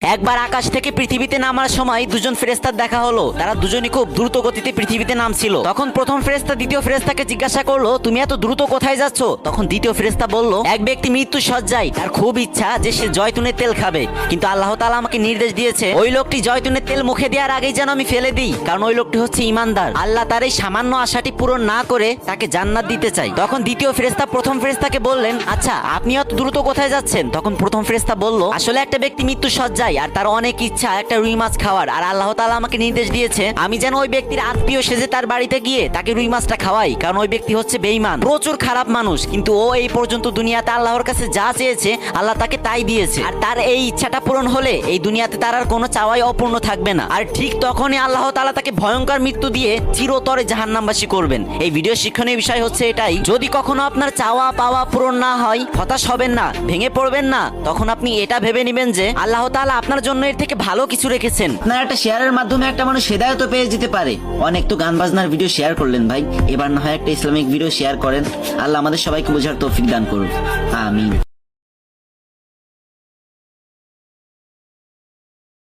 একবার আকাশ থেকে পৃথিবীতে নামার সময় দুজন ফেরেশতার দেখা হলো। তারা দুজনই খুব দ্রুত গতিতে পৃথিবীতে নামছিল। তখন প্রথম ফেরেশতা দ্বিতীয় ফেরেশতাকে জিজ্ঞাসা করলো, তুমি এত দ্রুত কোথায় যাচ্ছ? তখন দ্বিতীয় ফেরেশতা বলল, এক ব্যক্তি মৃত্যু সজ্জায়, তার খুব ইচ্ছা যে সে জয়তুনের তেল খাবে, কিন্তু আল্লাহ তাআলা আমাকে নির্দেশ দিয়েছে ওই লোকটি জয়তুনের তেল মুখে দেওয়ার আগেই যেন আমি ফেলে দিই, কারণ ওই লোকটি হচ্ছে ঈমানদার। আল্লাহ তার এই সামান্য আশাটি পূরণ না করে তাকে জান্নাত দিতে চাই। তখন দ্বিতীয় ফেরেশতা প্রথম ফেরেশতাকে বললেন, আচ্ছা আপনি এত দ্রুত কোথায় যাচ্ছেন? তখন প্রথম ফেরেশতা বলল, আসলে একটা ব্যক্তি মৃত্যু সজ্জায়, আর তার অনেক ইচ্ছা একটা রুই মাছ খাওয়ার, আর আল্লাহ তাআলা আমাকে নির্দেশ দিয়েছে আমি যেন ওই ব্যক্তির আত্মীয় সেজে তার বাড়িতে গিয়ে তাকে রুই মাছটা খাওয়াই, কারণ ওই ব্যক্তি হচ্ছে বেঈমান, প্রচুর খারাপ মানুষ, কিন্তু ও এই পর্যন্ত দুনিয়াতে আল্লাহর কাছে যা চেয়েছে আল্লাহ তাকে তাই দিয়েছে, আর তার এই ইচ্ছাটা পূরণ হলে এই দুনিয়াতে তার আর কোনো চাওয়াই অপূর্ণ থাকবে না। আর ঠিক তখনই আল্লাহ তাআলা তাকে ভয়ঙ্কর মৃত্যু দিয়ে চিরতরে জাহান্নামবাসী করবেন। এই ভিডিও শিক্ষণীয় বিষয় হচ্ছে এটাই, যদি কখনো আপনার চাওয়া পাওয়া পূরণ না হয় হতাশ হবেন না, ভেঙে পড়বেন না, তখন আপনি এটা ভেবে নেবেন যে আল্লাহ তাআলা আপনার জন্য এর থেকে ভালো কিছু রেখেছেন। আপনার একটা শেয়ারের মাধ্যমে একটা মানুষ হেদায়েত পেয়ে যেতে পারে। অনেক তো গান বাজনার ভিডিও শেয়ার করলেন ভাই, এবার না হয় একটা ইসলামিক ভিডিও শেয়ার করেন। আল্লাহ আমাদের সবাইকে বোঝার তৌফিক দান করুন, আমিন।